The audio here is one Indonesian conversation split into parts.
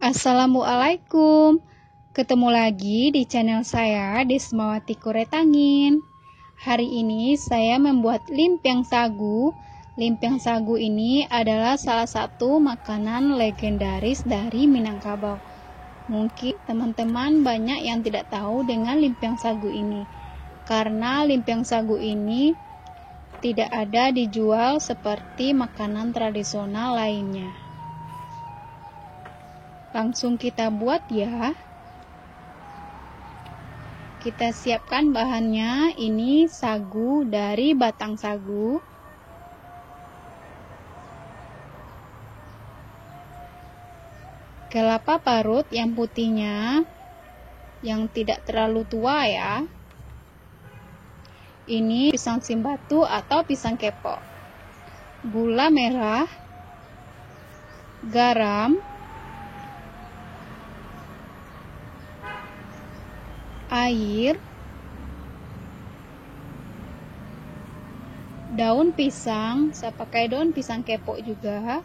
Assalamualaikum. Ketemu lagi di channel saya, Desmawati Kuretangin. Hari ini saya membuat limpiang sagu. Limpiang sagu ini adalah salah satu makanan legendaris dari Minangkabau. Mungkin teman-teman banyak yang tidak tahu dengan limpiang sagu ini. Karena limpiang sagu ini tidak ada dijual seperti makanan tradisional lainnya. Langsung kita buat ya. Kita siapkan bahannya. Ini sagu dari batang sagu. Kelapa parut yang putihnya, yang tidak terlalu tua ya. Ini pisang simbatu atau pisang kepok. Gula merah, garam, air, daun pisang, saya pakai daun pisang kepok juga.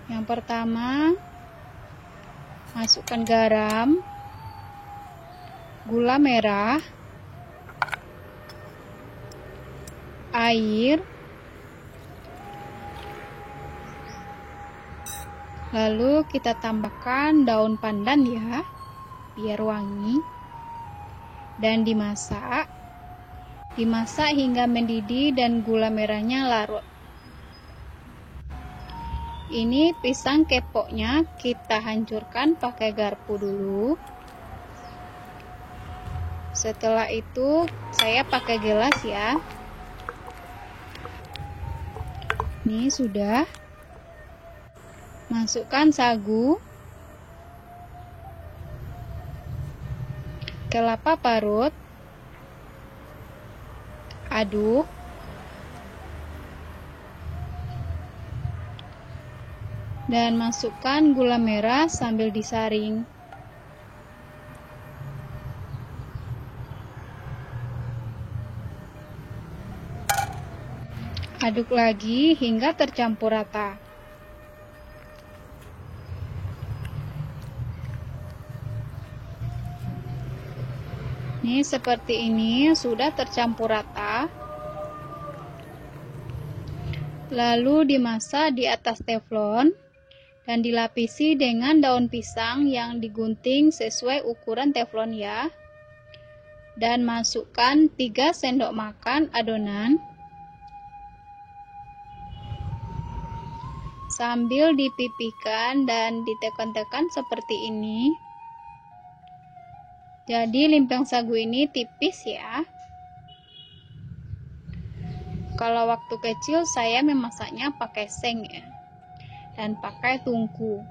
Yang pertama, masukkan garam, gula merah, air, lalu kita tambahkan daun pandan ya, biar wangi, dan dimasak hingga mendidih dan gula merahnya larut. Ini pisang kepoknya kita hancurkan pakai garpu dulu. Setelah itu saya pakai gelas ya. Ini sudah. Masukkan sagu, kelapa parut, aduk, dan masukkan gula merah sambil disaring. Aduk lagi hingga tercampur rata. Ini seperti ini, sudah tercampur rata. Lalu dimasak di atas teflon dan dilapisi dengan daun pisang yang digunting sesuai ukuran teflon ya. Dan masukkan 3 sendok makan adonan. Sambil dipipihkan dan ditekan-tekan seperti ini. Jadi limpiang sagu ini tipis ya. Kalau waktu kecil saya memasaknya pakai seng ya, dan pakai tungku.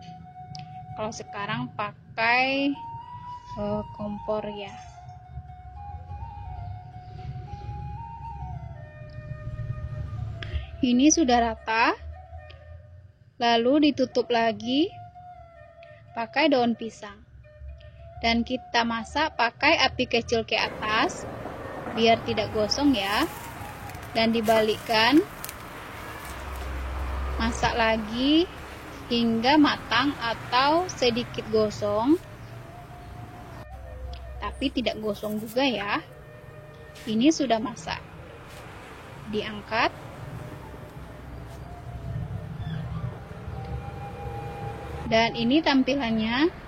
Kalau sekarang pakai kompor ya. Ini sudah rata. Lalu ditutup lagi pakai daun pisang. Dan kita masak pakai api kecil ke atas biar tidak gosong ya. Dan dibalikkan, masak lagi hingga matang atau sedikit gosong, tapi tidak gosong juga ya. Ini sudah masak, diangkat, dan ini tampilannya.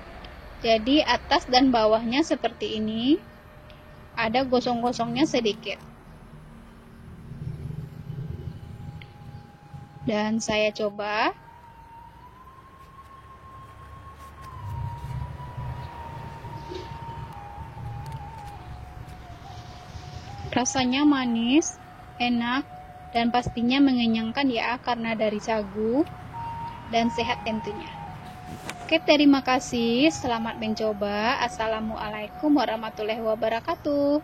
Jadi atas dan bawahnya seperti ini, ada gosong-gosongnya sedikit. Dan saya coba. Rasanya manis, enak, dan pastinya mengenyangkan ya, karena dari sagu dan sehat tentunya. Oke, terima kasih. Selamat mencoba. Assalamualaikum warahmatullahi wabarakatuh.